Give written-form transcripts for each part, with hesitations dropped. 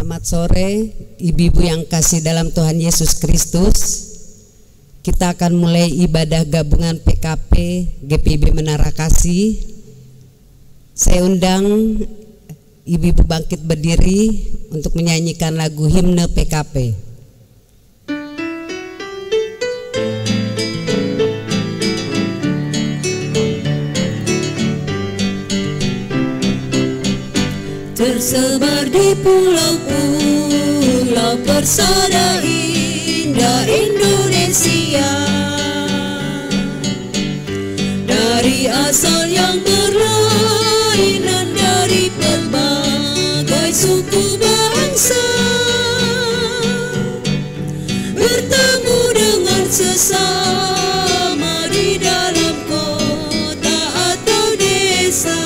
Selamat sore ibu-ibu yang kasih dalam Tuhan Yesus Kristus. Kita akan mulai ibadah gabungan PKP GPIB Menara Kasih. Saya undang ibu-ibu bangkit berdiri untuk menyanyikan lagu himne PKP. Tersebar di pulau-pulau persada indah Indonesia, dari asal yang berlainan, dari berbagai suku bangsa, bertemu dengan sesama di dalam kota atau desa.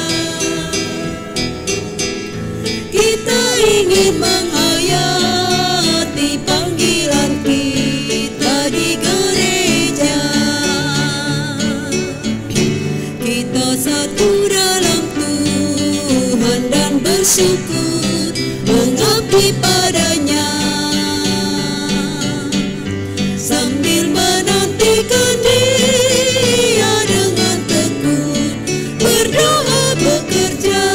Kita ingin menghayati panggilan kita di gereja. Kita satu dalam Tuhan dan bersyukur mengabdi padanya, sambil menantikan Dia dengan tekun berdoa bekerja.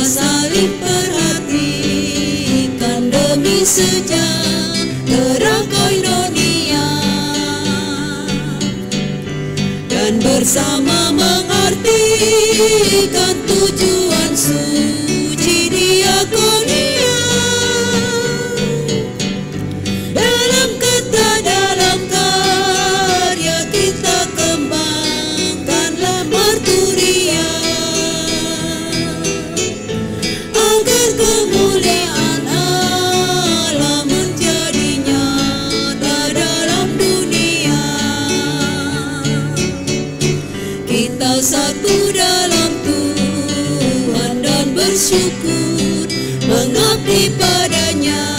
Saling perhatikan demi sejahtera koinonia, dan bersama mengartikan tujuan suci diakonia. Dalam kata, dalam karya kita kembangkanlah marturia, agar kemuliaan Allah menjadi nyata dalam dunia. Kita satu dalam Tuhan dan bersyukur mengabdi padanya,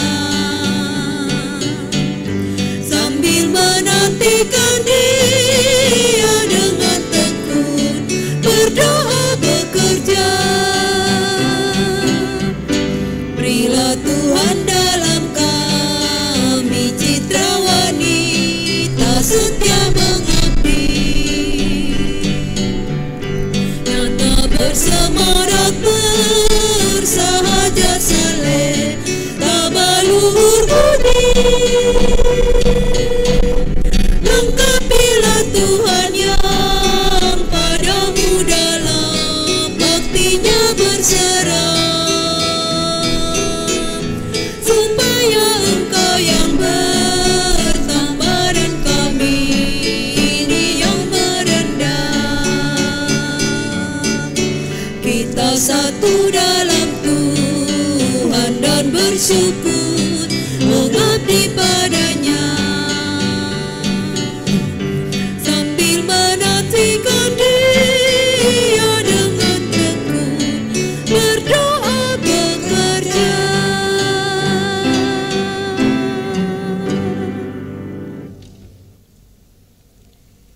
sambil menantikan Dia dengan tekun berdoa bekerja. Berilah Tuhan dalam kami citra wanita setia mengabdi, nyata bersemarak bersahaja saleh tabaluhur budi. Lengkapilah Tuhan yang padamu dalam baktinya berserah, supaya Engkau yang bertambah dan kami ini yang merendah. Kita satu dalam Tuhan dan bersyukur mengabdi padanya, sambil menantikan Dia dengan tekun berdoa bekerja.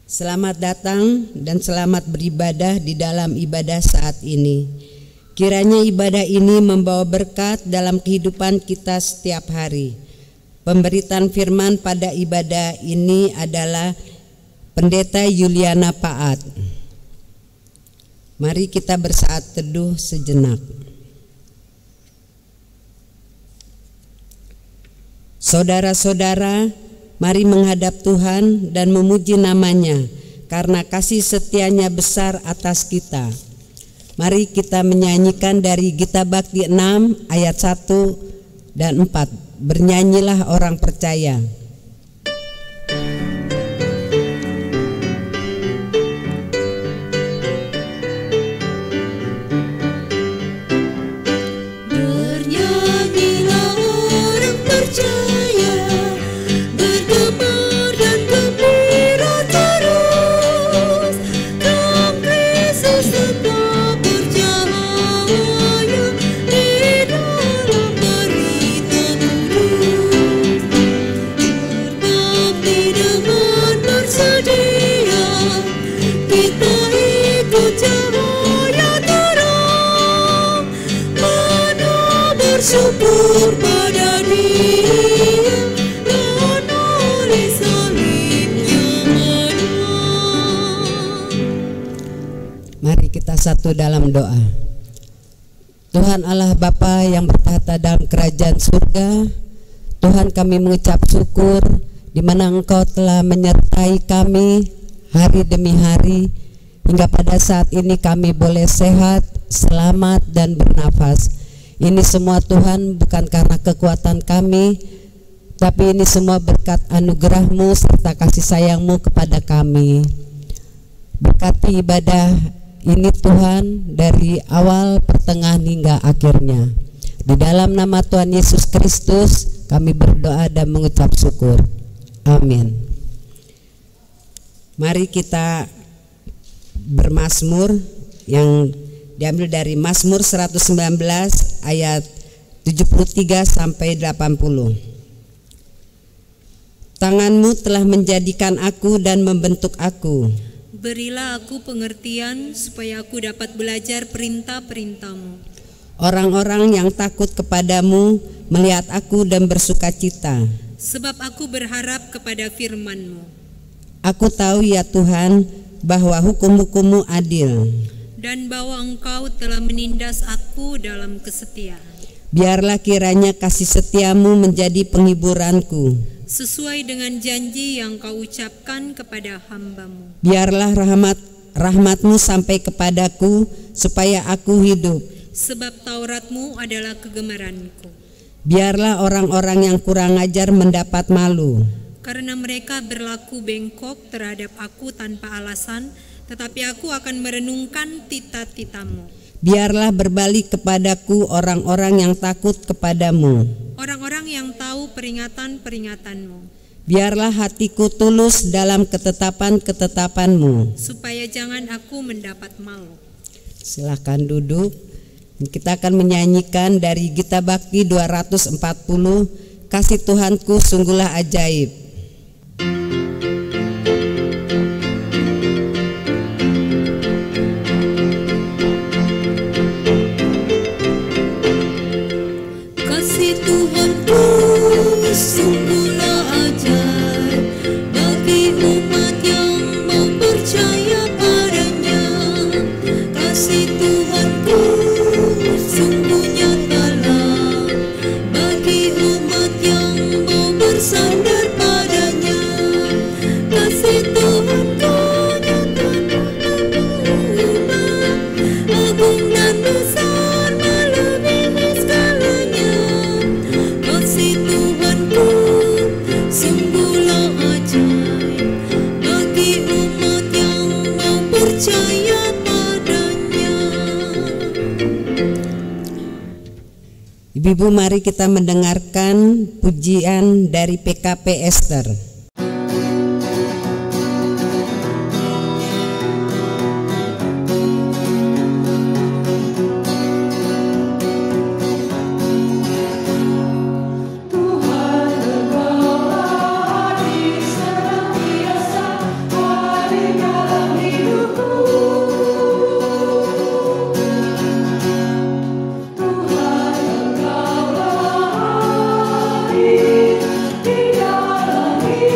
Selamat datang dan selamat beribadah di dalam ibadah saat ini. Kiranya ibadah ini membawa berkat dalam kehidupan kita setiap hari. Pemberitaan firman pada ibadah ini adalah Pendeta Yuliana Paat. Mari kita bersaat teduh sejenak. Saudara-saudara, mari menghadap Tuhan dan memuji namanya, karena kasih setianya besar atas kita. Mari kita menyanyikan dari Gita Bakti 6 ayat 1 dan 4. Bernyanyilah orang percaya. Bernyanyilah orang percaya, bergembira dan gembira terus, dalam Kristus tetap bercahaya di dalam berita kudus. bersatu dalam doa. Tuhan Allah Bapa yang bertahta dalam kerajaan surga, Tuhan, kami mengucap syukur di mana Engkau telah menyertai kami hari demi hari hingga pada saat ini kami boleh sehat, selamat dan bernafas. Ini semua Tuhan bukan karena kekuatan kami, tapi ini semua berkat anugerah-Mu serta kasih sayang-Mu kepada kami. Berkati ibadah ini Tuhan dari awal, pertengahan hingga akhirnya. Di dalam nama Tuhan Yesus Kristus kami berdoa dan mengucap syukur. Amin. Mari kita bermazmur yang diambil dari Mazmur 119 ayat 73 sampai 80. Tangan-Mu telah menjadikan aku dan membentuk aku. Berilah aku pengertian supaya aku dapat belajar perintah-perintah-Mu. Orang-orang yang takut kepadamu melihat aku dan bersuka cita. Sebab aku berharap kepada firman-Mu. Aku tahu ya Tuhan bahwa hukum-hukum-Mu adil. Dan bahwa Engkau telah menindas aku dalam kesetiaan. Biarlah kiranya kasih setia-Mu menjadi penghiburanku. Sesuai dengan janji yang Kau ucapkan kepada hamba-Mu. Biarlah rahmat-Mu sampai kepadaku supaya aku hidup. Sebab Taurat-Mu adalah kegemaranku. Biarlah orang-orang yang kurang ajar mendapat malu. Karena mereka berlaku bengkok terhadap aku tanpa alasan, tetapi aku akan merenungkan tita-tita-Mu. Biarlah berbalik kepadaku orang-orang yang takut kepadamu. Orang-orang yang tahu peringatan-peringatan-Mu. Biarlah hatiku tulus dalam ketetapan-ketetapan-Mu. Supaya jangan aku mendapat malu. Silakan duduk. Kita akan menyanyikan dari Gita Bakti 240, Kasih Tuhanku sungguhlah ajaib. Kasih Tuhanku sungguhlah ajaib bagi umat yang mau percaya padanya. Kasih Tuhanku sungguh nyatalah bagi umat yang mau bersandar padanya. Kasih Tuhanku agung dan besar melebihi segalanya. Kasih Tuhanku sungguhlah ajaib bagi umat yang mau percaya padanya. Ibu-ibu, mari kita mendengarkan pujian dari PKP Esther. Di dalam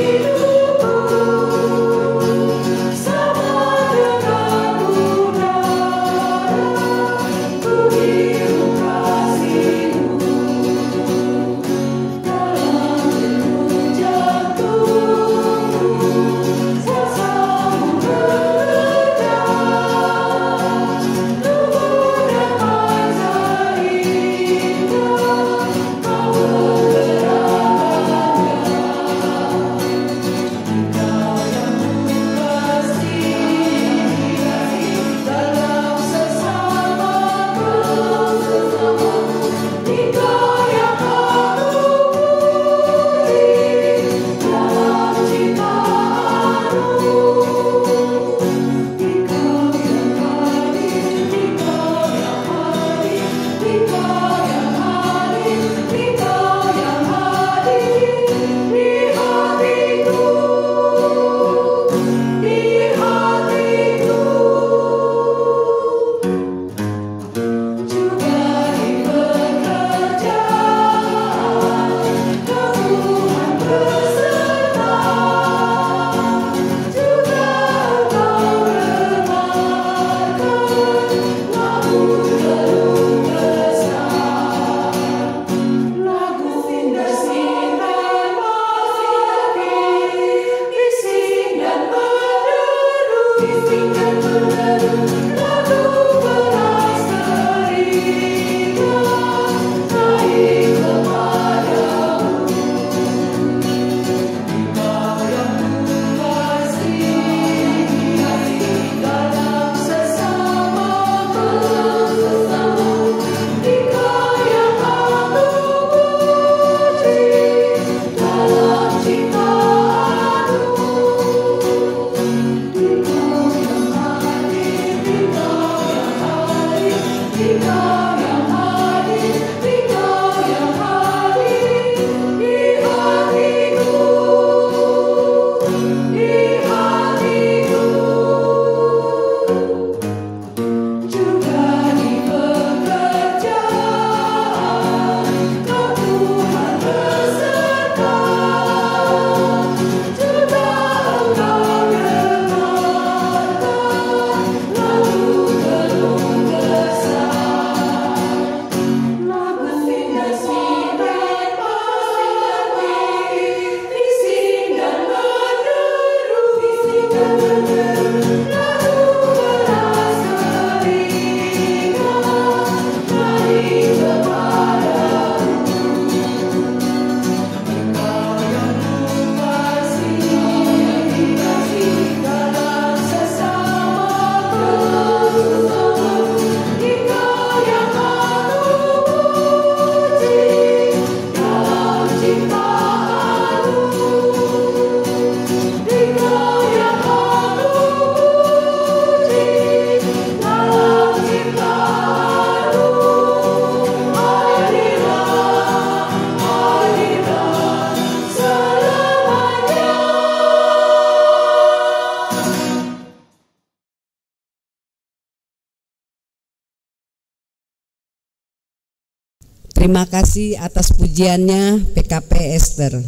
Terima kasih atas pujiannya PKP Esther.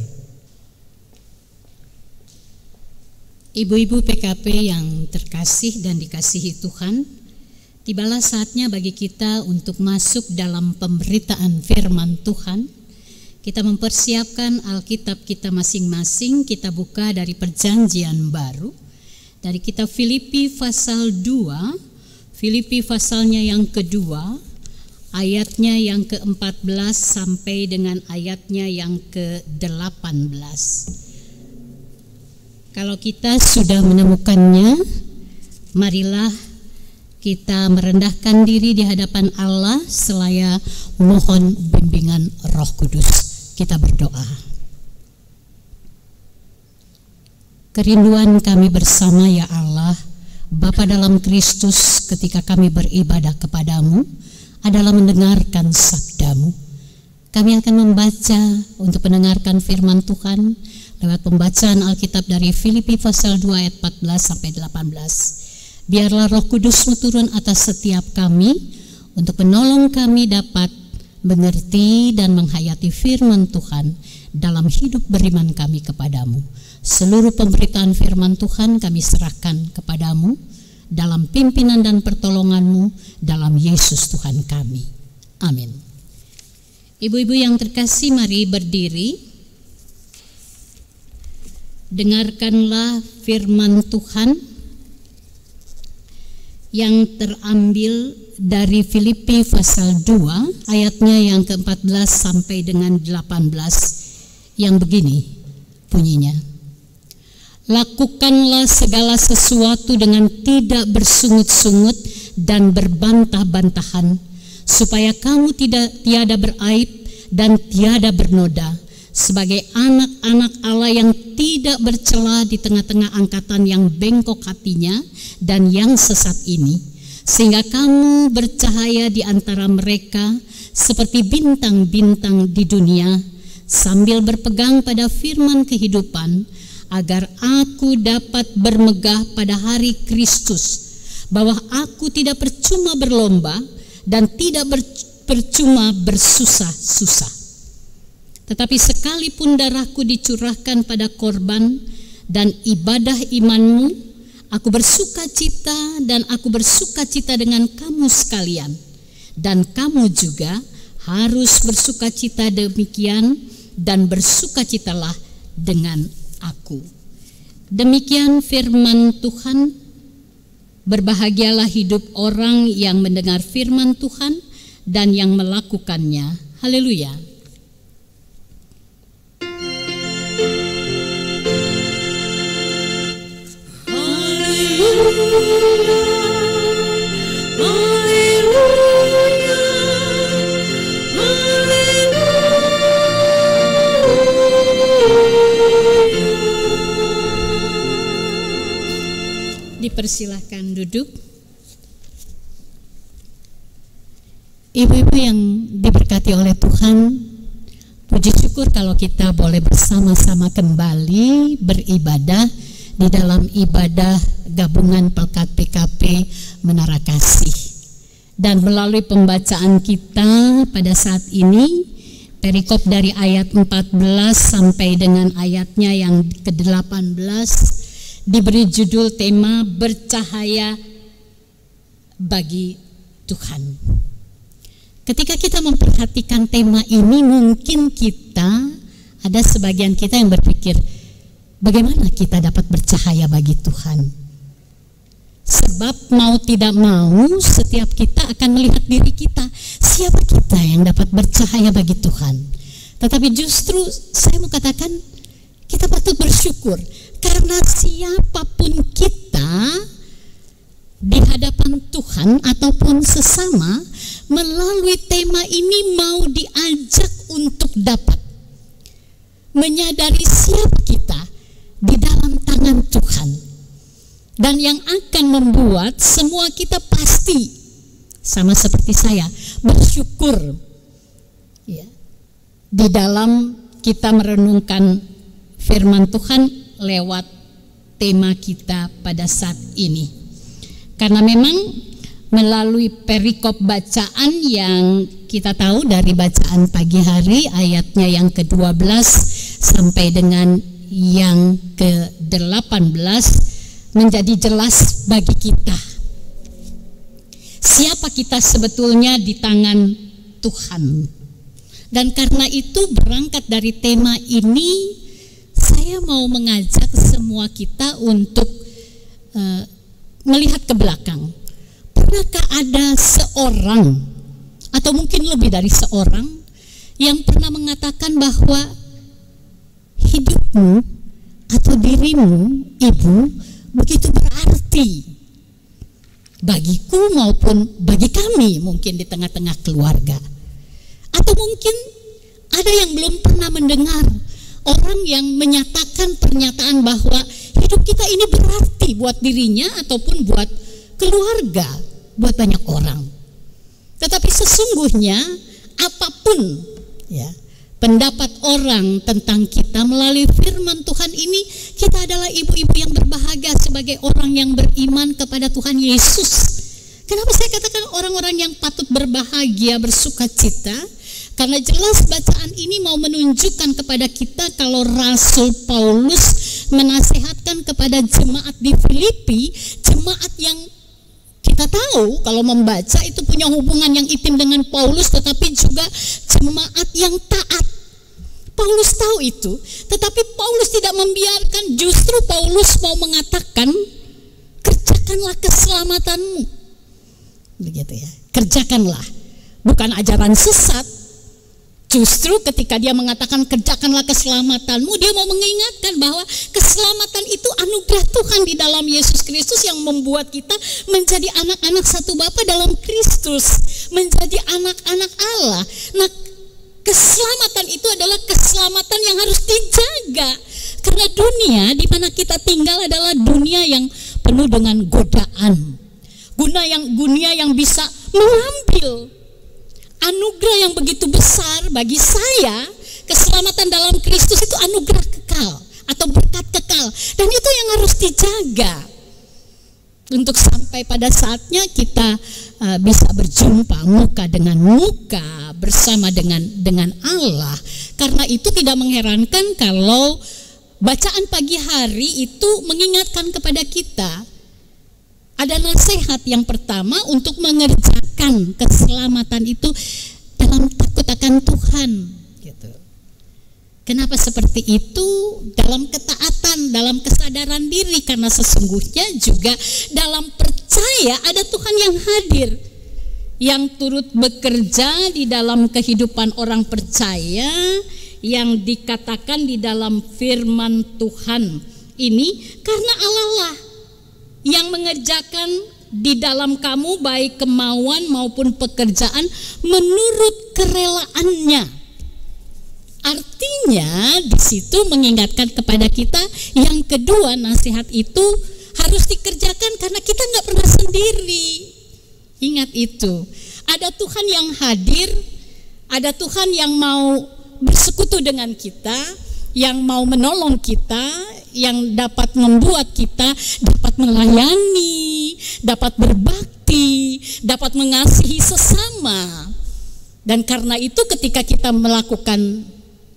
Ibu-ibu PKP yang terkasih dan dikasihi Tuhan, tibalah saatnya bagi kita untuk masuk dalam pemberitaan firman Tuhan. Kita mempersiapkan Alkitab kita masing-masing. Kita buka dari Perjanjian Baru, dari kitab Filipi pasal 2, Filipi pasalnya yang kedua, ayatnya yang ke-14 sampai dengan ayatnya yang ke-18. Kalau kita sudah menemukannya, marilah kita merendahkan diri di hadapan Allah selaya mohon bimbingan Roh Kudus. Kita berdoa. Kerinduan kami bersama ya Allah, Bapa dalam Kristus, ketika kami beribadah kepadamu adalah mendengarkan sabdamu. Kami akan membaca untuk mendengarkan firman Tuhan lewat pembacaan Alkitab dari Filipi pasal 2 ayat 14 sampai 18. Biarlah Roh Kudus turun atas setiap kami untuk menolong kami dapat mengerti dan menghayati firman Tuhan dalam hidup beriman kami kepadamu. Seluruh pemberitaan firman Tuhan kami serahkan kepadamu dalam pimpinan dan pertolonganmu dalam Yesus Tuhan kami. Amin. Ibu-ibu yang terkasih, mari berdiri. Dengarkanlah firman Tuhan yang terambil dari Filipi pasal 2 ayatnya yang ke-14 sampai dengan 18 yang begini bunyinya. Lakukanlah segala sesuatu dengan tidak bersungut-sungut dan berbantah-bantahan, supaya kamu tiada beraib dan tiada bernoda, sebagai anak-anak Allah yang tidak bercela di tengah-tengah angkatan yang bengkok hatinya dan yang sesat ini, sehingga kamu bercahaya di antara mereka seperti bintang-bintang di dunia, sambil berpegang pada firman kehidupan, agar aku dapat bermegah pada hari Kristus, bahwa aku tidak percuma berlomba dan tidak percuma bersusah-susah. Tetapi sekalipun darahku dicurahkan pada korban dan ibadah imanmu, aku bersuka cita dan aku bersuka cita dengan kamu sekalian. Dan kamu juga harus bersuka cita demikian dan bersukacitalah dengan aku. Demikian firman Tuhan. Berbahagialah hidup orang yang mendengar firman Tuhan dan yang melakukannya. Haleluya. Dipersilahkan duduk. Ibu-ibu yang diberkati oleh Tuhan, puji syukur kalau kita boleh bersama-sama kembali beribadah di dalam ibadah gabungan Pelkat PKP Menara Kasih. Dan melalui pembacaan kita pada saat ini, perikop dari ayat 14 sampai dengan ayatnya yang ke-18 diberi judul tema bercahaya bagi Tuhan. Ketika kita memperhatikan tema ini, mungkin ada sebagian kita yang berpikir, bagaimana kita dapat bercahaya bagi Tuhan? Sebab mau tidak mau, setiap kita akan melihat diri kita, siapa kita yang dapat bercahaya bagi Tuhan. Tetapi justru saya mau katakan, kita patut bersyukur, karena siapapun kita di hadapan Tuhan ataupun sesama, melalui tema ini mau diajak untuk dapat menyadari siapa kita di dalam tangan Tuhan, dan yang akan membuat semua kita pasti sama seperti saya bersyukur ya, di dalam kita merenungkan firman Tuhan lewat tema kita pada saat ini. Karena memang melalui perikop bacaan yang kita tahu dari bacaan pagi hari, ayatnya yang ke-12 sampai dengan yang ke-18 menjadi jelas bagi kita siapa kita sebetulnya di tangan Tuhan. Dan karena itu berangkat dari tema ini, saya mau mengajak semua kita untuk melihat ke belakang. Pernahkah ada seorang atau mungkin lebih dari seorang yang pernah mengatakan bahwa hidupmu atau dirimu, ibu, begitu berarti bagiku maupun bagi kami mungkin di tengah-tengah keluarga? Atau mungkin ada yang belum pernah mendengar orang yang menyatakan pernyataan bahwa hidup kita ini berarti buat dirinya ataupun buat keluarga, buat banyak orang. Tetapi sesungguhnya apapun ya pendapat orang tentang kita melalui firman Tuhan ini, kita adalah ibu-ibu yang berbahagia sebagai orang yang beriman kepada Tuhan Yesus. Kenapa saya katakan orang-orang yang patut berbahagia, bersuka cita? Karena jelas bacaan ini mau menunjukkan kepada kita kalau Rasul Paulus menasihatkan kepada jemaat di Filipi, jemaat yang kita tahu kalau membaca itu punya hubungan yang intim dengan Paulus, tetapi juga jemaat yang taat. Paulus tahu itu, tetapi Paulus tidak membiarkan. Justru Paulus mau mengatakan, kerjakanlah keselamatanmu, begitu ya, kerjakanlah, bukan ajaran sesat. Justru ketika dia mengatakan kerjakanlah keselamatanmu, dia mau mengingatkan bahwa keselamatan itu anugerah Tuhan di dalam Yesus Kristus yang membuat kita menjadi anak-anak satu Bapa dalam Kristus, menjadi anak-anak Allah. Nah, keselamatan itu adalah keselamatan yang harus dijaga, karena dunia di mana kita tinggal adalah dunia yang penuh dengan godaan, dunia yang bisa mengambil anugerah yang begitu besar bagi saya. Keselamatan dalam Kristus itu anugerah kekal atau berkat kekal, dan itu yang harus dijaga untuk sampai pada saatnya kita bisa berjumpa muka dengan muka bersama dengan Allah. Karena itu tidak mengherankan kalau bacaan pagi hari itu mengingatkan kepada kita ada nasihat yang pertama untuk mengerjakan keselamatan itu dalam takut akan Tuhan. Gitu. Kenapa seperti itu? Dalam ketaatan, dalam kesadaran diri, karena sesungguhnya juga dalam percaya ada Tuhan yang hadir, yang turut bekerja di dalam kehidupan orang percaya, yang dikatakan di dalam firman Tuhan ini, karena Allah lah yang mengerjakan di dalam kamu baik kemauan maupun pekerjaan menurut kerelaannya. Artinya di situ mengingatkan kepada kita yang kedua, nasihat itu harus dikerjakan karena kita nggak pernah sendiri. Ingat itu, ada Tuhan yang hadir, ada Tuhan yang mau bersekutu dengan kita, yang mau menolong kita, yang dapat membuat kita dapat melayani, dapat berbakti, dapat mengasihi sesama. Dan karena itu ketika kita melakukan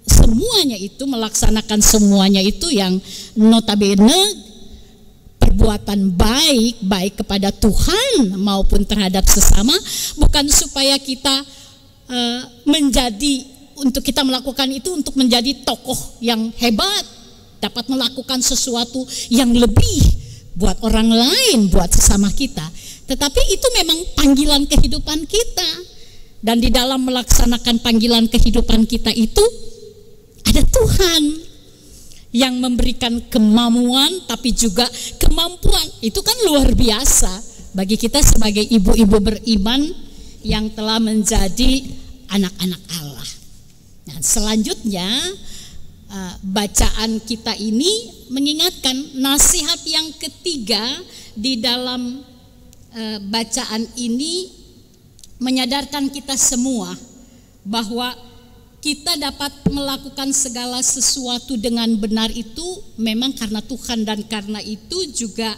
semuanya itu, melaksanakan semuanya itu yang notabene perbuatan baik kepada Tuhan maupun terhadap sesama, bukan supaya kita untuk kita melakukan itu untuk menjadi tokoh yang hebat, dapat melakukan sesuatu yang lebih buat orang lain, buat sesama kita. Tetapi itu memang panggilan kehidupan kita. Dan di dalam melaksanakan panggilan kehidupan kita itu ada Tuhan yang memberikan kemampuan, tapi juga kemampuan itu kan luar biasa bagi kita sebagai ibu-ibu beriman yang telah menjadi anak-anak Allah. Nah, selanjutnya bacaan kita ini mengingatkan nasihat yang ketiga di dalam bacaan ini, menyadarkan kita semua bahwa kita dapat melakukan segala sesuatu dengan benar itu memang karena Tuhan, dan karena itu juga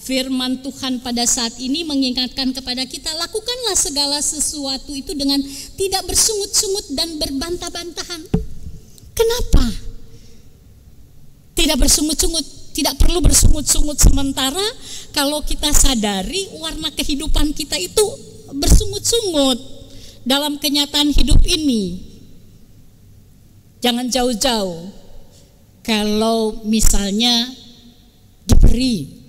Firman Tuhan pada saat ini mengingatkan kepada kita, lakukanlah segala sesuatu itu dengan tidak bersungut-sungut dan berbantah-bantahan. Kenapa? Tidak bersungut-sungut, tidak perlu bersungut-sungut, sementara kalau kita sadari warna kehidupan kita itu bersungut-sungut dalam kenyataan hidup ini. Jangan jauh-jauh, kalau misalnya diberi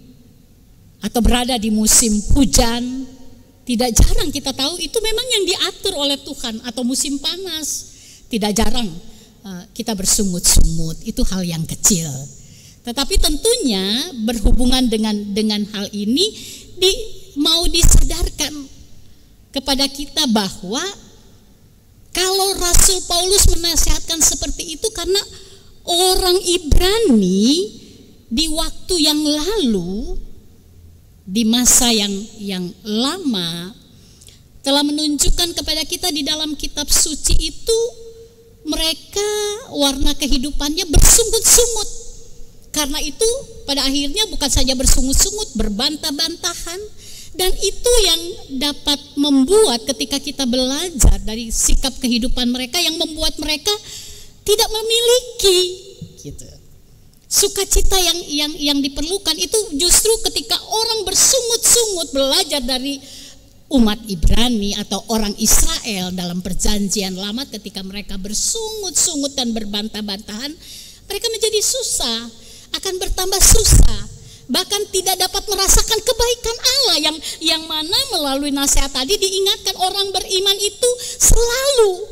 atau berada di musim hujan, tidak jarang kita tahu itu memang yang diatur oleh Tuhan, atau musim panas, tidak jarang kita bersungut-sungut, itu hal yang kecil. Tetapi tentunya berhubungan dengan hal ini mau disadarkan kepada kita bahwa kalau Rasul Paulus menasihatkan seperti itu karena orang Ibrani di waktu yang lalu, di masa yang lama, telah menunjukkan kepada kita di dalam kitab suci itu mereka warna kehidupannya bersungut-sungut. Karena itu pada akhirnya bukan saja bersungut-sungut, berbantah-bantahan, dan itu yang dapat membuat ketika kita belajar dari sikap kehidupan mereka yang membuat mereka tidak memiliki gitu. Sukacita yang diperlukan itu justru ketika orang bersungut-sungut belajar dari umat Ibrani atau orang Israel dalam perjanjian lama, ketika mereka bersungut-sungut dan berbantah-bantahan, mereka menjadi susah, akan bertambah susah, bahkan tidak dapat merasakan kebaikan Allah yang mana melalui nasihat tadi diingatkan orang beriman itu selalu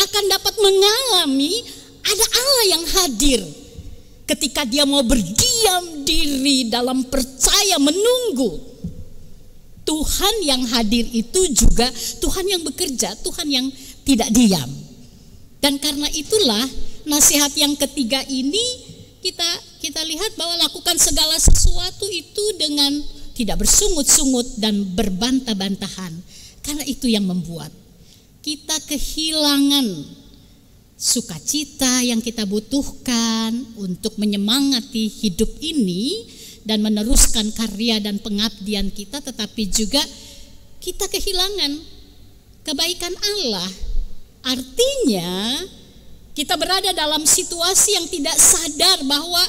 akan dapat mengalami ada Allah yang hadir. Ketika dia mau berdiam diri dalam percaya menunggu, Tuhan yang hadir itu juga Tuhan yang bekerja, Tuhan yang tidak diam. Dan karena itulah nasihat yang ketiga ini kita lihat bahwa lakukan segala sesuatu itu dengan tidak bersungut-sungut dan berbantah-bantahan. Karena itu yang membuat kita kehilangan sukacita yang kita butuhkan untuk menyemangati hidup ini dan meneruskan karya dan pengabdian kita, tetapi juga kita kehilangan kebaikan Allah. Artinya kita berada dalam situasi yang tidak sadar bahwa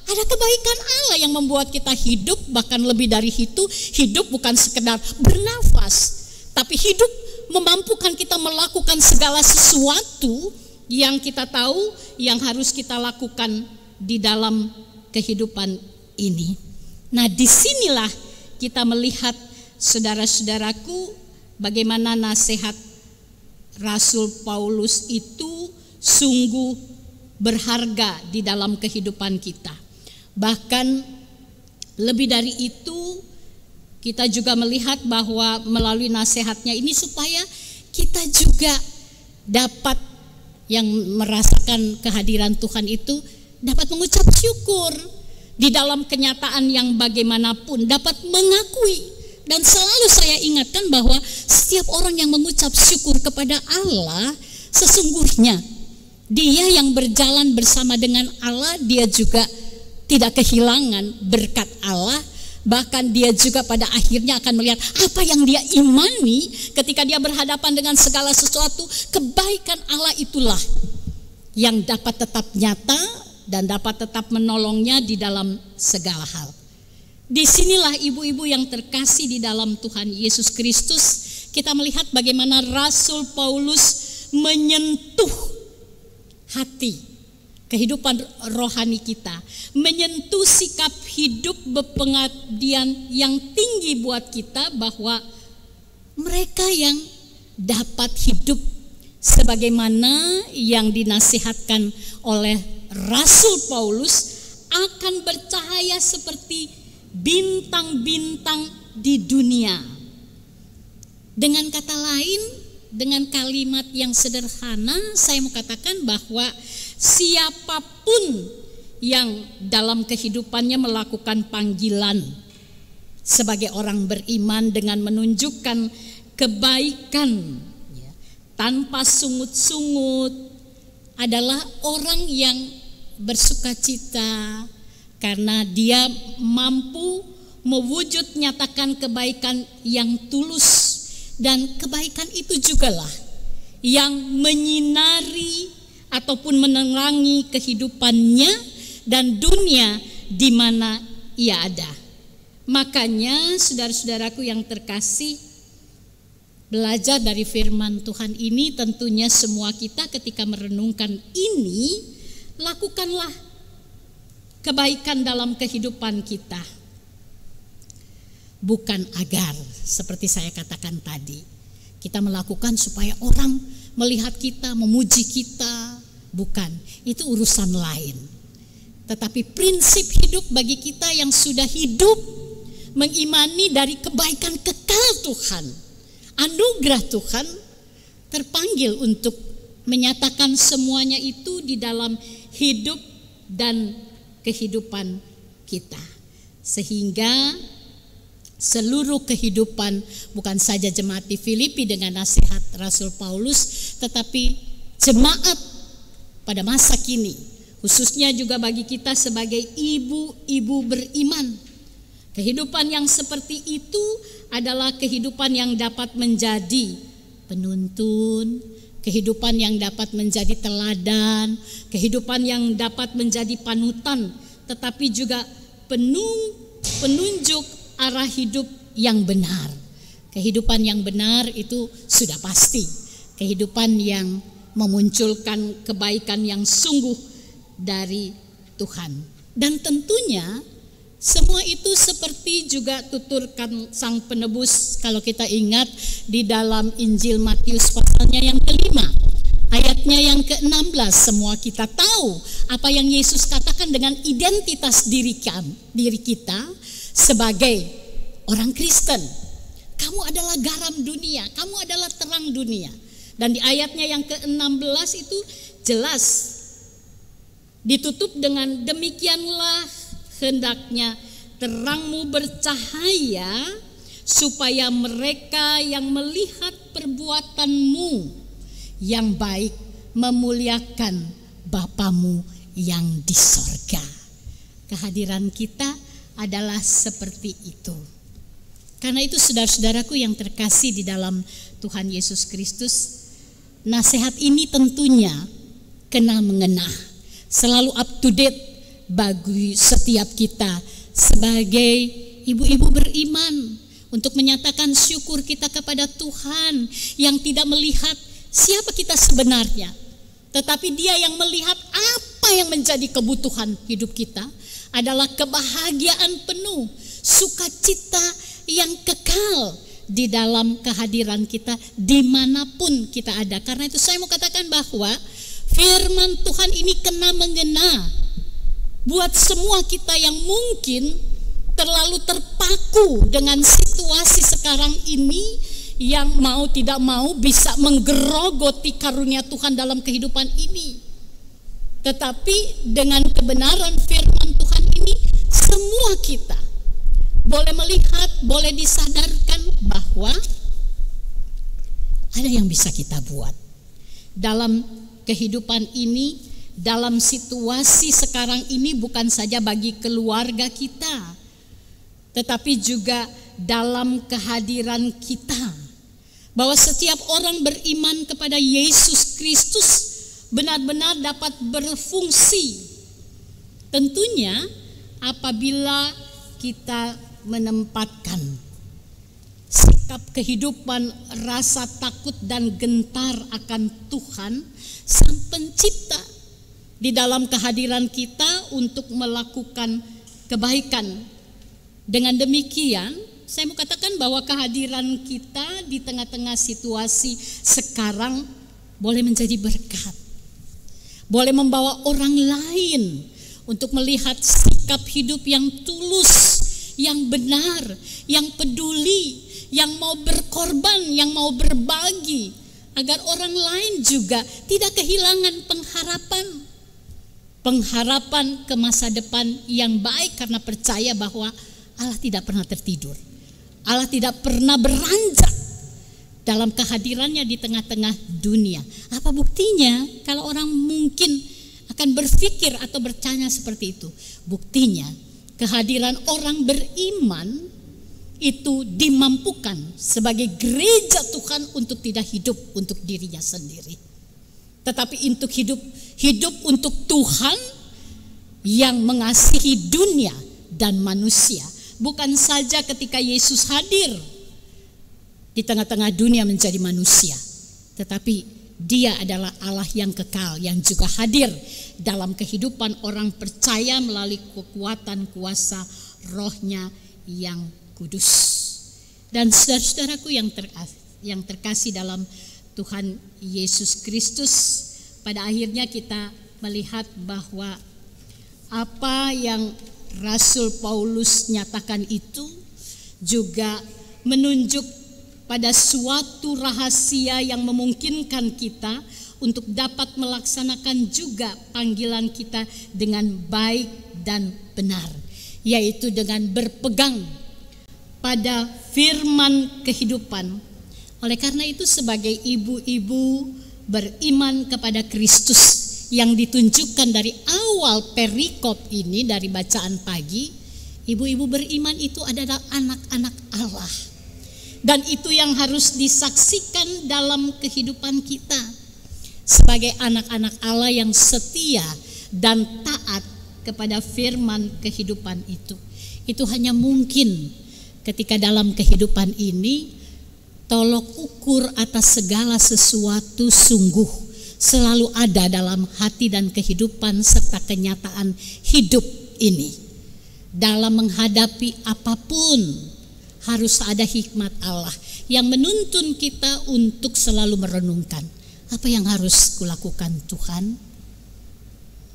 ada kebaikan Allah yang membuat kita hidup. Bahkan lebih dari itu, hidup bukan sekedar bernafas, tapi hidup memampukan kita melakukan segala sesuatu yang kita tahu yang harus kita lakukan di dalam kehidupan ini. Nah, disinilah kita melihat, saudara-saudaraku, bagaimana nasihat Rasul Paulus itu sungguh berharga di dalam kehidupan kita. Bahkan lebih dari itu, kita juga melihat bahwa melalui nasihatnya ini supaya kita juga dapat yang merasakan kehadiran Tuhan itu dapat mengucap syukur di dalam kenyataan yang bagaimanapun, dapat mengakui. Dan selalu saya ingatkan bahwa setiap orang yang mengucap syukur kepada Allah, sesungguhnya dia yang berjalan bersama dengan Allah, dia juga tidak kehilangan berkat Allah. Bahkan dia juga pada akhirnya akan melihat apa yang dia imani ketika dia berhadapan dengan segala sesuatu. Kebaikan Allah itulah yang dapat tetap nyata dan dapat tetap menolongnya di dalam segala hal. Disinilah ibu-ibu yang terkasih di dalam Tuhan Yesus Kristus, kita melihat bagaimana Rasul Paulus menyentuh hati kehidupan rohani kita, menyentuh sikap hidup berpengabdian yang tinggi buat kita, bahwa mereka yang dapat hidup sebagaimana yang dinasihatkan oleh Rasul Paulus akan bercahaya seperti bintang-bintang di dunia. Dengan kata lain, dengan kalimat yang sederhana, saya mau katakan bahwa siapapun yang dalam kehidupannya melakukan panggilan sebagai orang beriman dengan menunjukkan kebaikan tanpa sungut-sungut adalah orang yang bersukacita karena dia mampu mewujud nyatakan kebaikan yang tulus, dan kebaikan itu jugalah yang menyinari ataupun menerangi kehidupannya dan dunia di mana ia ada. Makanya saudara-saudaraku yang terkasih, belajar dari firman Tuhan ini tentunya semua kita ketika merenungkan ini, lakukanlah kebaikan dalam kehidupan kita. Bukan agar, seperti saya katakan tadi, kita melakukan supaya orang melihat kita, memuji kita. Bukan, itu urusan lain. Tetapi prinsip hidup bagi kita yang sudah hidup, mengimani dari kebaikan kekal Tuhan, anugerah Tuhan, terpanggil untuk menyatakan semuanya itu di dalam hidup dan kehidupan kita. Sehingga seluruh kehidupan bukan saja jemaat di Filipi dengan nasihat Rasul Paulus, tetapi jemaat pada masa kini, khususnya juga bagi kita sebagai ibu-ibu beriman. Kehidupan yang seperti itu adalah kehidupan yang dapat menjadi penuntun, kehidupan yang dapat menjadi teladan, kehidupan yang dapat menjadi panutan, tetapi juga penunjuk arah hidup yang benar. Kehidupan yang benar itu sudah pasti kehidupan yang memunculkan kebaikan yang sungguh dari Tuhan. Dan tentunya semua itu seperti juga tuturkan Sang Penebus, kalau kita ingat di dalam Injil Matius pasalnya yang kelima, ayatnya yang ke-16, semua kita tahu apa yang Yesus katakan dengan identitas diri kita sebagai orang Kristen. Kamu adalah garam dunia, kamu adalah terang dunia. Dan di ayatnya yang ke-16 itu jelas ditutup dengan demikianlah hendaknya terangmu bercahaya supaya mereka yang melihat perbuatanmu yang baik memuliakan Bapamu yang di sorga. Kehadiran kita adalah seperti itu. Karena itu saudara-saudaraku yang terkasih di dalam Tuhan Yesus Kristus, nasihat ini tentunya kena mengena, selalu up to date bagi setiap kita sebagai ibu-ibu beriman, untuk menyatakan syukur kita kepada Tuhan yang tidak melihat siapa kita sebenarnya, tetapi Dia yang melihat apa yang menjadi kebutuhan hidup kita adalah kebahagiaan penuh, sukacita yang kekal di dalam kehadiran kita dimanapun kita ada. Karena itu saya mau katakan bahwa firman Tuhan ini kena mengena buat semua kita yang mungkin terlalu terpaku dengan situasi sekarang ini, yang mau tidak mau bisa menggerogoti karunia Tuhan dalam kehidupan ini. Tetapi dengan kebenaran firman Tuhan ini, semua kita boleh melihat, boleh disadarkan bahwa ada yang bisa kita buat dalam kehidupan ini, dalam situasi sekarang ini, bukan saja bagi keluarga kita, tetapi juga dalam kehadiran kita, bahwa setiap orang beriman kepada Yesus Kristus benar-benar dapat berfungsi. Tentunya apabila kita menempatkan sikap kehidupan, rasa takut dan gentar akan Tuhan Sang Pencipta di dalam kehadiran kita untuk melakukan kebaikan. Dengan demikian, saya mau katakan bahwa kehadiran kita di tengah-tengah situasi sekarang boleh menjadi berkat, boleh membawa orang lain untuk melihat sikap hidup yang tulus, yang benar, yang peduli, yang mau berkorban, yang mau berbagi, agar orang lain juga tidak kehilangan pengharapan ke masa depan yang baik, karena percaya bahwa Allah tidak pernah tertidur, Allah tidak pernah beranjak dalam kehadirannya di tengah-tengah dunia. Apa buktinya kalau orang mungkin akan berpikir atau bertanya seperti itu? Buktinya kehadiran orang beriman itu dimampukan sebagai gereja Tuhan untuk tidak hidup untuk dirinya sendiri, tetapi untuk hidup untuk Tuhan yang mengasihi dunia dan manusia. Bukan saja ketika Yesus hadir di tengah-tengah dunia menjadi manusia, tetapi Dia adalah Allah yang kekal yang juga hadir dalam kehidupan orang percaya melalui kekuatan kuasa Roh-Nya yang kudus. Dan saudara-saudaraku yang terkasih dalam Tuhan Yesus Kristus, pada akhirnya kita melihat bahwa apa yang Rasul Paulus nyatakan itu juga menunjuk pada suatu rahasia yang memungkinkan kita untuk dapat melaksanakan juga panggilan kita dengan baik dan benar, yaitu dengan berpegang pada firman kehidupan. Oleh karena itu, sebagai ibu-ibu beriman kepada Kristus yang ditunjukkan dari awal perikop ini, dari bacaan pagi, ibu-ibu beriman itu adalah anak-anak Allah. Dan itu yang harus disaksikan dalam kehidupan kita sebagai anak-anak Allah yang setia dan taat kepada firman kehidupan itu. Itu hanya mungkin ketika dalam kehidupan ini tolok ukur atas segala sesuatu sungguh selalu ada dalam hati dan kehidupan serta kenyataan hidup ini. Dalam menghadapi apapun harus ada hikmat Allah yang menuntun kita untuk selalu merenungkan, apa yang harus kulakukan Tuhan,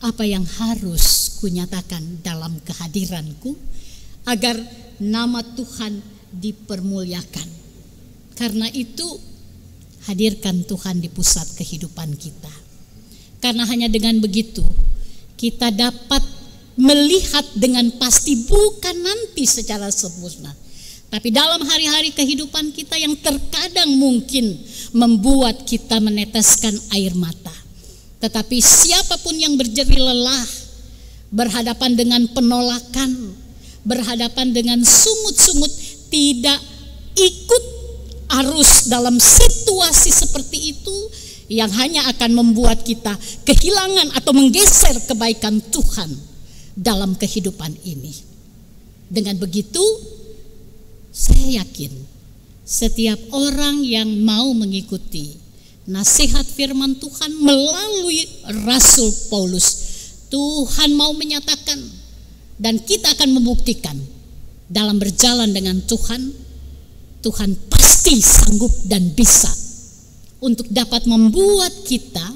apa yang harus kunyatakan dalam kehadiranku agar nama Tuhan dipermuliakan. Karena itu hadirkan Tuhan di pusat kehidupan kita. Karena hanya dengan begitu kita dapat melihat dengan pasti, bukan nanti secara sempurna, tapi dalam hari-hari kehidupan kita yang terkadang mungkin membuat kita meneteskan air mata. Tetapi siapapun yang berjerih lelah, berhadapan dengan penolakan, berhadapan dengan sungut-sungut, tidak ikut arus dalam situasi seperti itu, yang hanya akan membuat kita kehilangan atau menggeser kebaikan Tuhan dalam kehidupan ini. Dengan begitu, saya yakin setiap orang yang mau mengikuti nasihat firman Tuhan melalui Rasul Paulus, Tuhan mau menyatakan dan kita akan membuktikan dalam berjalan dengan Tuhan, Tuhan pasti sanggup dan bisa untuk dapat membuat kita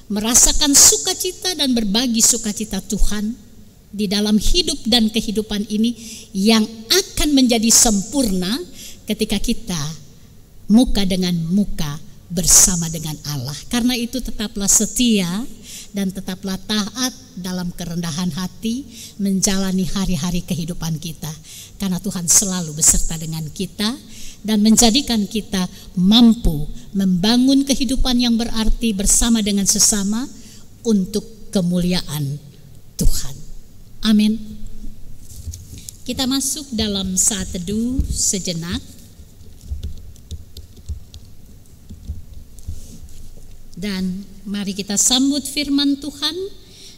merasakan sukacita dan berbagi sukacita Tuhan di dalam hidup dan kehidupan ini yang akan menjadi sempurna ketika kita muka dengan muka bersama dengan Allah. Karena itu tetaplah setia dan tetaplah taat dalam kerendahan hati menjalani hari-hari kehidupan kita. Karena Tuhan selalu beserta dengan kita dan menjadikan kita mampu membangun kehidupan yang berarti bersama dengan sesama untuk kemuliaan Tuhan. Amin. Kita masuk dalam saat teduh sejenak. Dan mari kita sambut firman Tuhan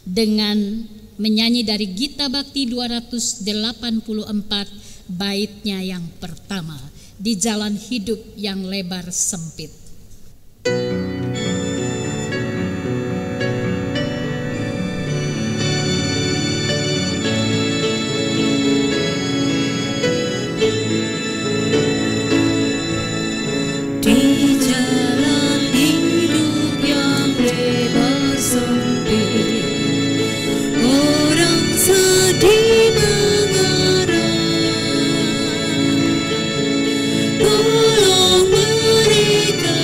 dengan menyanyi dari Gita Bakti 284 baitnya yang pertama, Di Jalan Hidup yang Lebar Sempit. Tolong mereka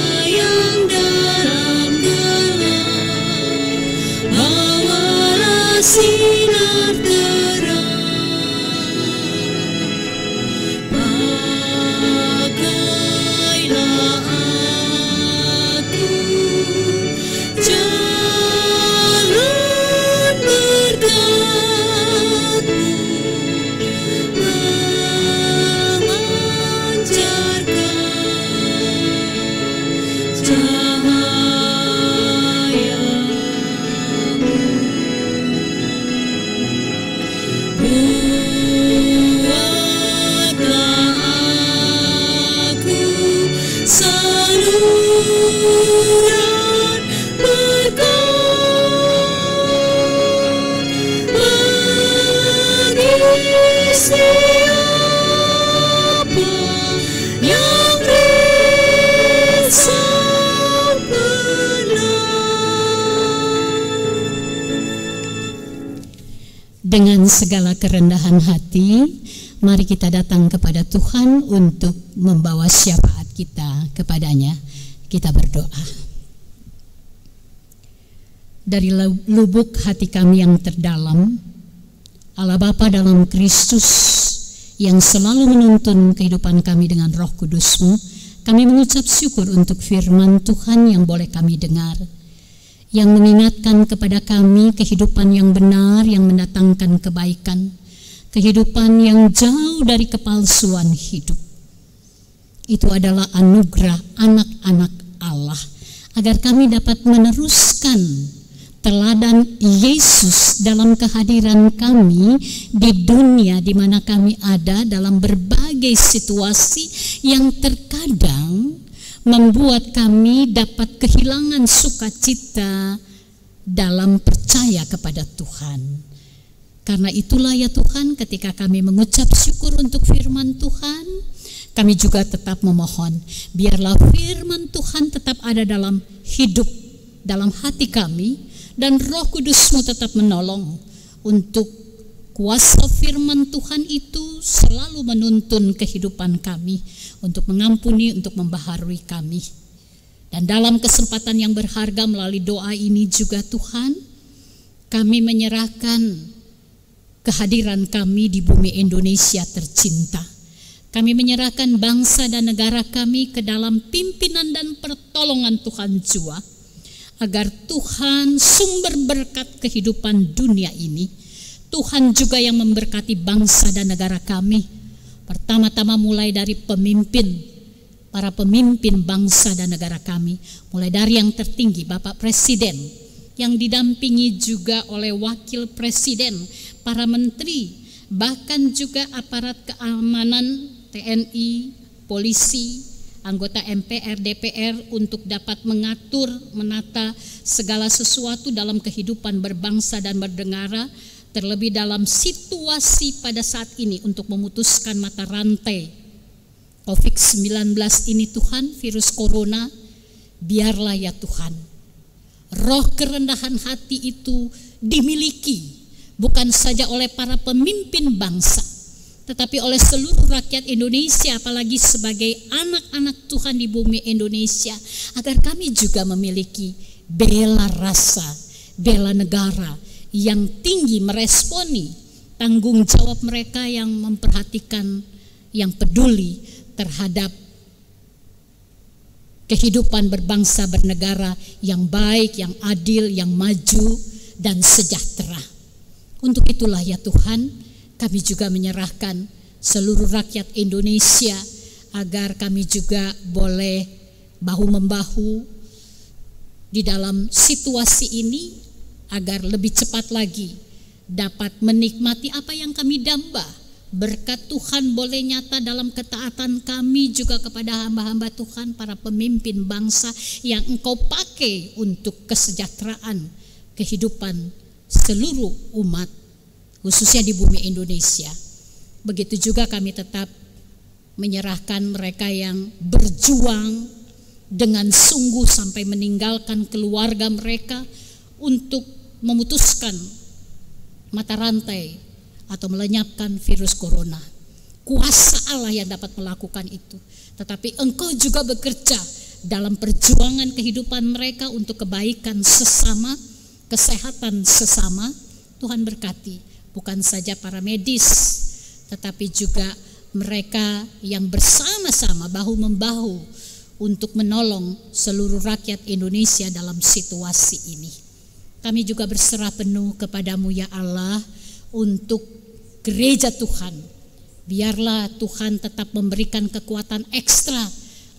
Tuhan berkat bagi siapa yang risau Dengan segala kerendahan hati, mari kita datang kepada Tuhan untuk membawa syafaat kita kepadanya. Kita berdoa. Dari lubuk hati kami yang terdalam, Allah Bapa dalam Kristus yang selalu menuntun kehidupan kami dengan Roh Kudus-Mu, kami mengucap syukur untuk firman Tuhan yang boleh kami dengar, yang mengingatkan kepada kami kehidupan yang benar, yang mendatangkan kebaikan, kehidupan yang jauh dari kepalsuan hidup. Itu adalah anugerah anak-anak Allah, agar kami dapat meneruskan teladan Yesus dalam kehadiran kami di dunia di mana kami ada, dalam berbagai situasi yang terkadang membuat kami dapat kehilangan sukacita dalam percaya kepada Tuhan. Karena itulah ya Tuhan, ketika kami mengucap syukur untuk firman Tuhan, kami juga tetap memohon, biarlah firman Tuhan tetap ada dalam hidup, dalam hati kami, dan Roh Kudus-Mu tetap menolong untuk kuasa firman Tuhan itu selalu menuntun kehidupan kami, untuk mengampuni, untuk membaharui kami. Dan dalam kesempatan yang berharga melalui doa ini juga Tuhan, kami menyerahkan kehadiran kami di bumi Indonesia tercinta. Kami menyerahkan bangsa dan negara kami ke dalam pimpinan dan pertolongan Tuhan jua, agar Tuhan sumber berkat kehidupan dunia ini, Tuhan juga yang memberkati bangsa dan negara kami. Pertama-tama mulai dari para pemimpin bangsa dan negara kami, mulai dari yang tertinggi Bapak Presiden, yang didampingi juga oleh Wakil Presiden, para menteri, bahkan juga aparat keamanan, TNI, polisi, anggota MPR, DPR, untuk dapat mengatur, menata segala sesuatu dalam kehidupan berbangsa dan bernegara, terlebih dalam situasi pada saat ini untuk memutuskan mata rantai COVID-19 ini Tuhan, virus corona. Biarlah ya Tuhan, roh kerendahan hati itu dimiliki bukan saja oleh para pemimpin bangsa, tetapi oleh seluruh rakyat Indonesia, apalagi sebagai anak-anak Tuhan di bumi Indonesia, agar kami juga memiliki bela rasa, bela negara yang tinggi, meresponi tanggung jawab mereka yang memperhatikan, yang peduli terhadap kehidupan berbangsa bernegara yang baik, yang adil, yang maju dan sejahtera. Untuk itulah ya Tuhan, kami juga menyerahkan seluruh rakyat Indonesia agar kami juga boleh bahu-membahu di dalam situasi ini, agar lebih cepat lagi dapat menikmati apa yang kami damba. Berkat Tuhan boleh nyata dalam ketaatan kami juga kepada hamba-hamba Tuhan, para pemimpin bangsa yang Engkau pakai untuk kesejahteraan kehidupan seluruh umat, khususnya di bumi Indonesia. Begitu juga kami tetap menyerahkan mereka yang berjuang dengan sungguh sampai meninggalkan keluarga mereka untuk memutuskan mata rantai atau melenyapkan virus corona. Kuasa Allah yang dapat melakukan itu. Tetapi Engkau juga bekerja dalam perjuangan kehidupan mereka untuk kebaikan sesama, kesehatan sesama. Tuhan berkati bukan saja para medis, tetapi juga mereka yang bersama-sama bahu-membahu untuk menolong seluruh rakyat Indonesia dalam situasi ini. Kami juga berserah penuh kepadamu ya Allah untuk gereja Tuhan. Biarlah Tuhan tetap memberikan kekuatan ekstra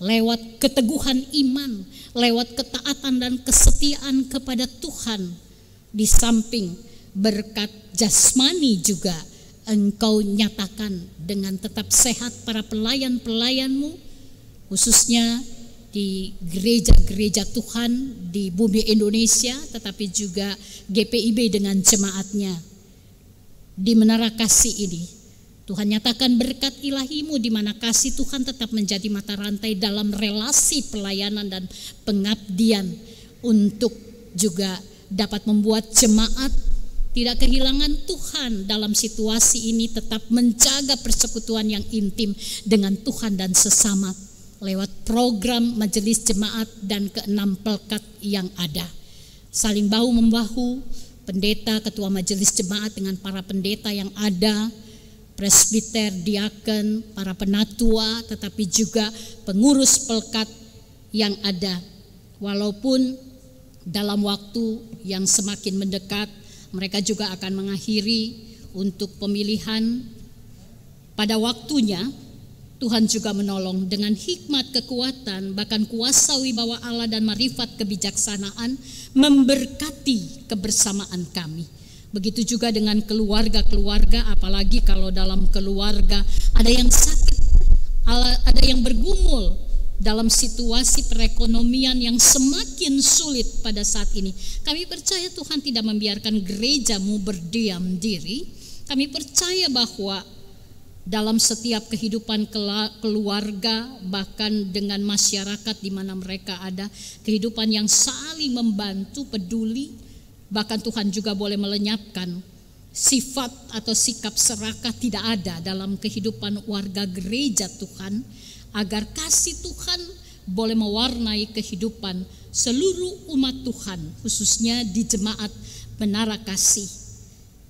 lewat keteguhan iman, lewat ketaatan dan kesetiaan kepada Tuhan. Di samping berkat jasmani juga Engkau nyatakan dengan tetap sehat para pelayan-pelayan-Mu, khususnya di gereja-gereja Tuhan di bumi Indonesia, tetapi juga GPIB dengan jemaatnya di Menara Kasih ini. Tuhan nyatakan berkat ilahi-Mu di mana kasih Tuhan tetap menjadi mata rantai dalam relasi pelayanan dan pengabdian, untuk juga dapat membuat jemaat tidak kehilangan Tuhan dalam situasi ini, tetap menjaga persekutuan yang intim dengan Tuhan dan sesama lewat program majelis jemaat dan ke-6 pelkat yang ada. Saling bahu-membahu, pendeta, ketua majelis jemaat dengan para pendeta yang ada, presbiter, diaken, para penatua, tetapi juga pengurus pelkat yang ada. Walaupun dalam waktu yang semakin mendekat, mereka juga akan mengakhiri untuk pemilihan. Pada waktunya, Tuhan juga menolong dengan hikmat, kekuatan, bahkan kuasa wibawa Allah dan marifat kebijaksanaan, memberkati kebersamaan kami. Begitu juga dengan keluarga-keluarga, apalagi kalau dalam keluarga ada yang sakit, ada yang bergumul dalam situasi perekonomian yang semakin sulit pada saat ini. Kami percaya Tuhan tidak membiarkan gereja-Mu berdiam diri. Kami percaya bahwa dalam setiap kehidupan keluarga, bahkan dengan masyarakat di mana mereka ada, kehidupan yang saling membantu, peduli. Bahkan Tuhan juga boleh melenyapkan sifat atau sikap serakah tidak ada dalam kehidupan warga gereja Tuhan, agar kasih Tuhan boleh mewarnai kehidupan seluruh umat Tuhan, khususnya di jemaat Menara Kasih.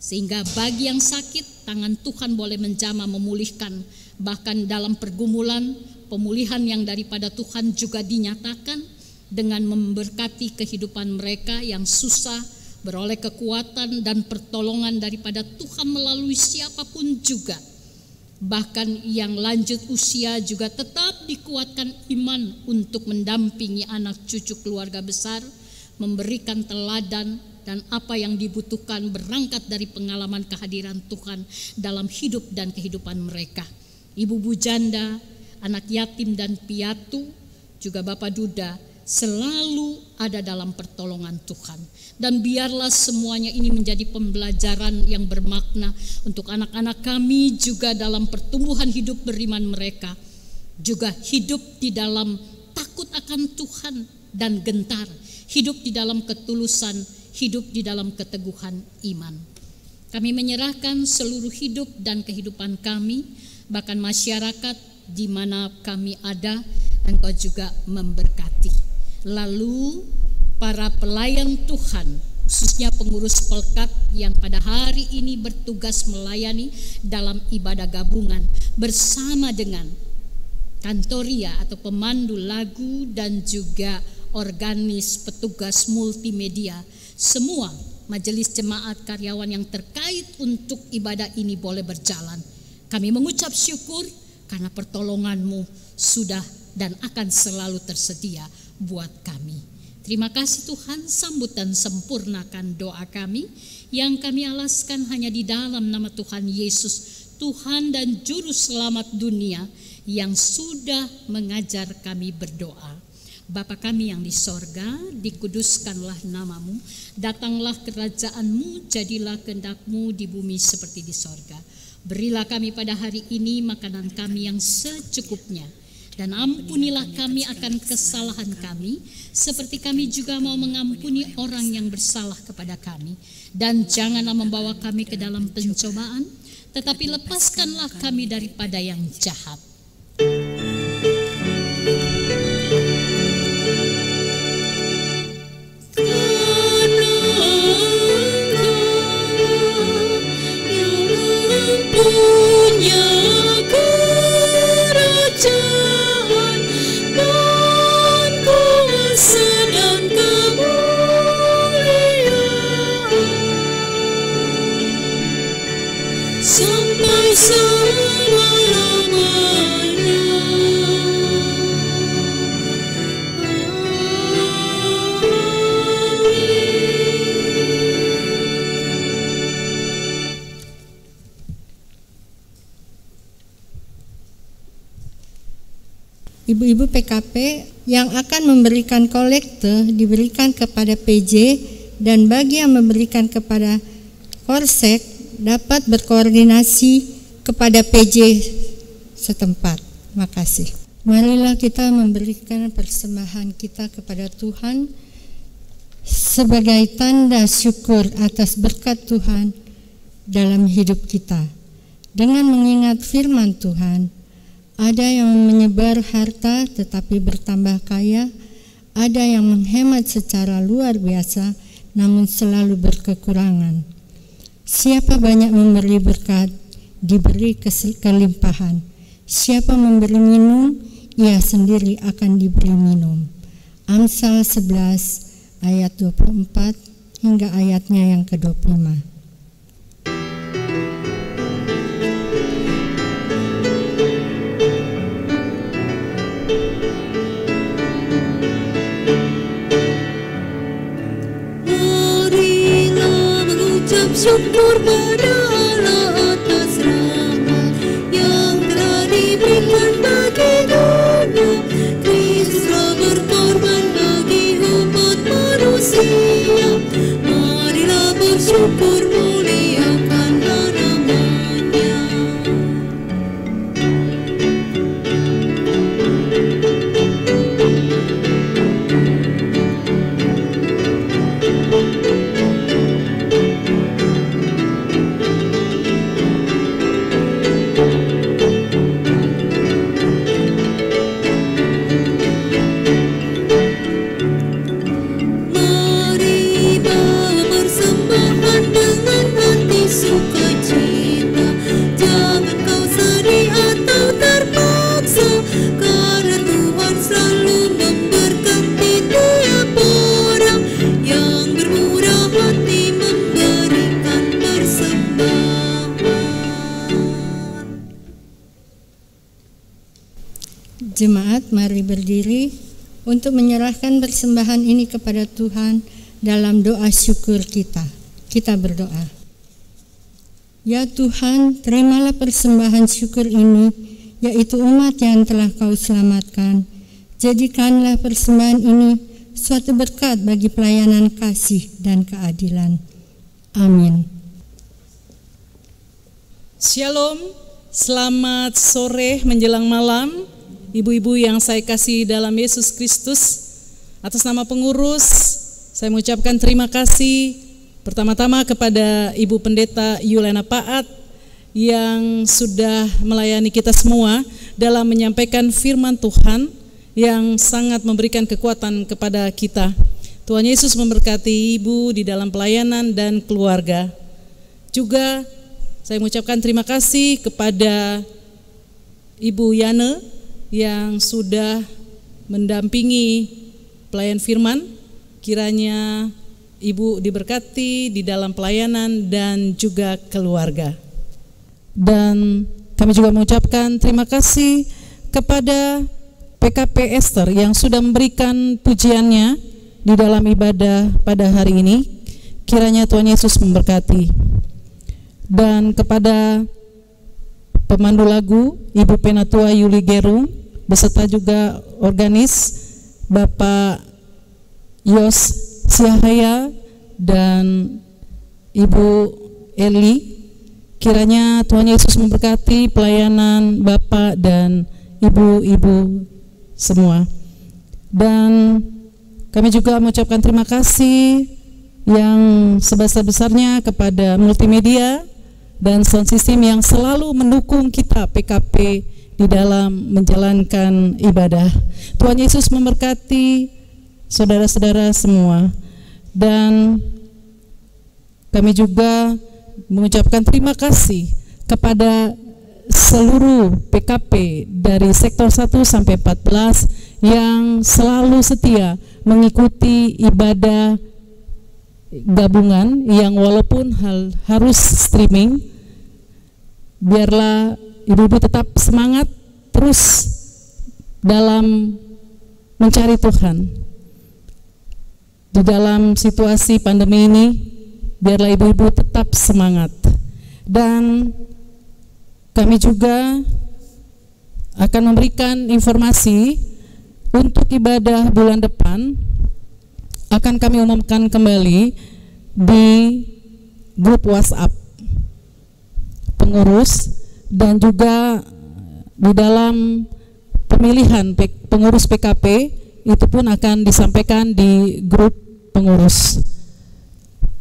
Sehingga bagi yang sakit, tangan Tuhan boleh menjamah memulihkan. Bahkan dalam pergumulan, pemulihan yang daripada Tuhan juga dinyatakan dengan memberkati kehidupan mereka yang susah, beroleh kekuatan dan pertolongan daripada Tuhan melalui siapapun juga. Bahkan yang lanjut usia juga tetap dikuatkan iman untuk mendampingi anak cucu keluarga besar, memberikan teladan dan apa yang dibutuhkan berangkat dari pengalaman kehadiran Tuhan dalam hidup dan kehidupan mereka. Ibu bujanda, anak yatim dan piatu, juga Bapak Duda selalu ada dalam pertolongan Tuhan. Dan biarlah semuanya ini menjadi pembelajaran yang bermakna untuk anak-anak kami juga dalam pertumbuhan hidup beriman mereka. Juga hidup di dalam takut akan Tuhan dan gentar, hidup di dalam ketulusan, hidup di dalam keteguhan iman. Kami menyerahkan seluruh hidup dan kehidupan kami, bahkan masyarakat di mana kami ada, Engkau juga memberkati. Lalu para pelayan Tuhan, khususnya pengurus pelkat yang pada hari ini bertugas melayani dalam ibadah gabungan bersama dengan kantoria atau pemandu lagu dan juga organis, petugas multimedia, semua majelis jemaat, karyawan yang terkait untuk ibadah ini boleh berjalan. Kami mengucap syukur karena pertolongan-Mu sudah dan akan selalu tersedia buat kami. Terima kasih Tuhan, sambut dan sempurnakan doa kami yang kami alaskan hanya di dalam nama Tuhan Yesus, Tuhan dan Juru Selamat dunia yang sudah mengajar kami berdoa. Bapa kami yang di sorga, dikuduskanlah namamu, datanglah kerajaan-Mu, jadilah kehendak-Mu di bumi seperti di sorga. Berilah kami pada hari ini makanan kami yang secukupnya, dan ampunilah kami akan kesalahan kami, seperti kami juga mau mengampuni orang yang bersalah kepada kami. Dan janganlah membawa kami ke dalam pencobaan, tetapi lepaskanlah kami daripada yang jahat. Ibu-ibu PKP Yang akan memberikan kolekte diberikan kepada PJ, dan bagi yang memberikan kepada Korsek dapat berkoordinasi kepada PJ setempat. Terima kasih. Marilah kita memberikan persembahan kita kepada Tuhan sebagai tanda syukur atas berkat Tuhan dalam hidup kita. Dengan mengingat firman Tuhan, ada yang menyebar harta tetapi bertambah kaya, ada yang menghemat secara luar biasa namun selalu berkekurangan. Siapa banyak memberi berkat, diberi kelimpahan. Siapa memberi minum, ia sendiri akan diberi minum. Amsal 11 ayat 24 hingga ayatnya yang ke-25. Syukur pada Allah atas rahmat yang telah diberikan bagi dunia. Kristus telah berkorban bagi umat manusia. Marilah bersyukur, muliakanlah namanya. Jemaat, mari berdiri untuk menyerahkan persembahan ini kepada Tuhan dalam doa syukur kita. Kita berdoa. Ya Tuhan, terimalah persembahan syukur ini, yaitu umat yang telah Kau selamatkan. Jadikanlah persembahan ini suatu berkat bagi pelayanan kasih dan keadilan. Amin. Shalom, selamat sore menjelang malam. Ibu-ibu yang saya kasih dalam Yesus Kristus, atas nama pengurus, saya mengucapkan terima kasih pertama-tama kepada Ibu Pendeta Yulena Paat yang sudah melayani kita semua dalam menyampaikan firman Tuhan yang sangat memberikan kekuatan kepada kita. Tuhan Yesus memberkati Ibu di dalam pelayanan dan keluarga. Juga saya mengucapkan terima kasih kepada Ibu Yana yang sudah mendampingi pelayan firman. Kiranya Ibu diberkati di dalam pelayanan dan juga keluarga. Dan kami juga mengucapkan terima kasih kepada PKP Esther yang sudah memberikan pujiannya di dalam ibadah pada hari ini. Kiranya Tuhan Yesus memberkati. Dan kepada pemandu lagu Ibu Penatua Yuli Gerung beserta juga organis Bapak Yos Siahaya dan Ibu Eli, kiranya Tuhan Yesus memberkati pelayanan Bapak dan Ibu-ibu semua. Dan kami juga mengucapkan terima kasih yang sebesar-besarnya kepada multimedia dan sound system yang selalu mendukung kita PKP di dalam menjalankan ibadah. Tuhan Yesus memberkati saudara-saudara semua. Dan kami juga mengucapkan terima kasih kepada seluruh PKP dari sektor 1 sampai 14 yang selalu setia mengikuti ibadah gabungan yang walaupun harus streaming. Biarlah ibu-ibu tetap semangat terus dalam mencari Tuhan. Di dalam situasi pandemi ini, biarlah ibu-ibu tetap semangat. Dan kami juga akan memberikan informasi untuk ibadah bulan depan akan kami umumkan kembali di grup WhatsApp pengurus, dan juga di dalam pemilihan pengurus PKP itu pun akan disampaikan di grup pengurus.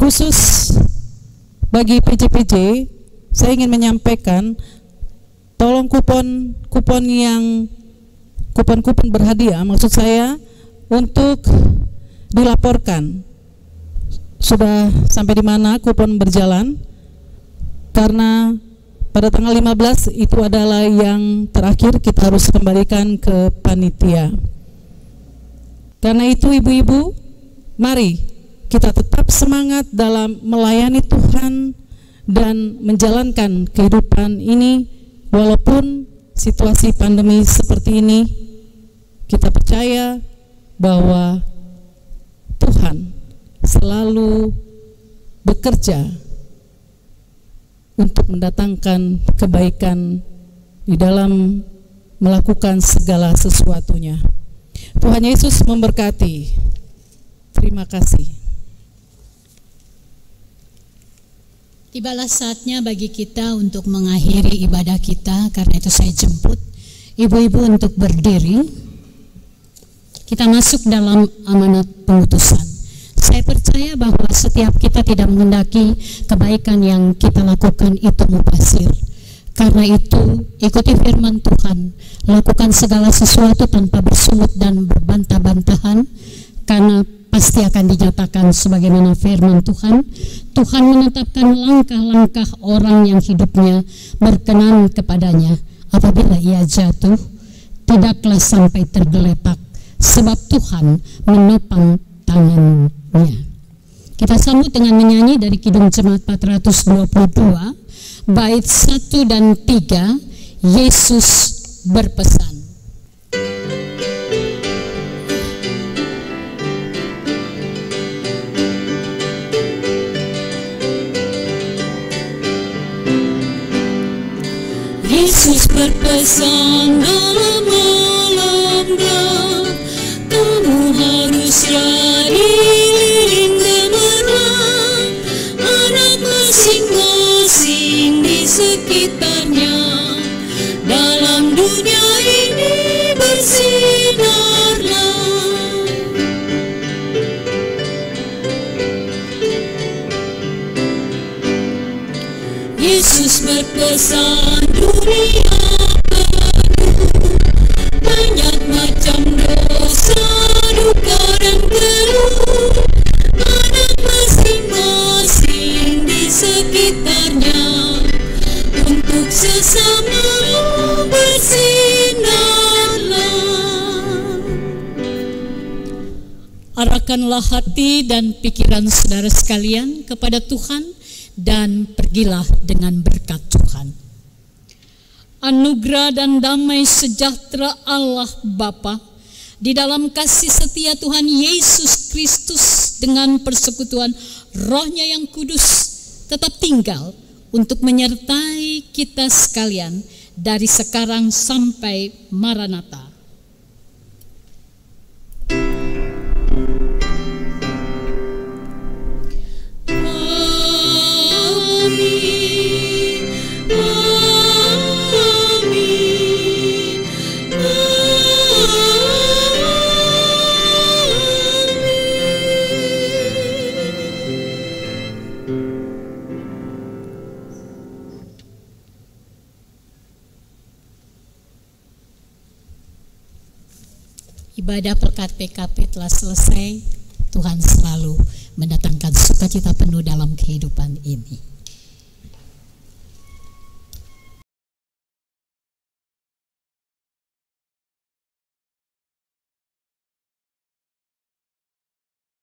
Khusus bagi PJ-PJ, saya ingin menyampaikan, tolong kupon berhadiah, maksud saya untuk dilaporkan sudah sampai di mana kupon berjalan, karena pada tanggal 15 itu adalah yang terakhir kita harus kembalikan ke panitia. Karena itu ibu-ibu, mari kita tetap semangat dalam melayani Tuhan dan menjalankan kehidupan ini walaupun situasi pandemi seperti ini. Kita percaya bahwa Tuhan selalu bekerja untuk mendatangkan kebaikan di dalam melakukan segala sesuatunya. Tuhan Yesus memberkati. Terima kasih. Tibalah saatnya bagi kita untuk mengakhiri ibadah kita, karena itu saya jemput ibu-ibu untuk berdiri. Kita masuk dalam amanat pengutusan. Saya percaya bahwa setiap kita tidak menghendaki kebaikan yang kita lakukan itu mubazir. Karena itu, ikuti firman Tuhan, lakukan segala sesuatu tanpa bersungut dan berbantah-bantahan, karena pasti akan dinyatakan sebagaimana firman Tuhan. Tuhan menetapkan langkah-langkah orang yang hidupnya berkenan kepadanya. Apabila ia jatuh, tidaklah sampai tergeletak, sebab Tuhan menopang tangannya. Kita sambut dengan menyanyi dari Kidung Jemaat 422, bait 1 dan 3, Yesus berpesan. Yesus berpesan dalam malam gelap, kamu harus lari liling gemerlap, anak masing-masing di sekitarnya, dalam dunia ini bersinarlah. Yesus berpesan, dunia penuh banyak macam dosa, duka dan keluh, anak masing-masing di sekitarnya, untuk sesama bersinarlah. Arahkanlah hati dan pikiran saudara sekalian kepada Tuhan dan pergilah dengan berkat Tuhan. Anugerah dan damai sejahtera Allah Bapa di dalam kasih setia Tuhan Yesus Kristus dengan persekutuan Roh-Nya yang kudus tetap tinggal untuk menyertai kita sekalian dari sekarang sampai Maranatha. Ibadah pekat PKP telah selesai. Tuhan selalu mendatangkan sukacita penuh dalam kehidupan ini.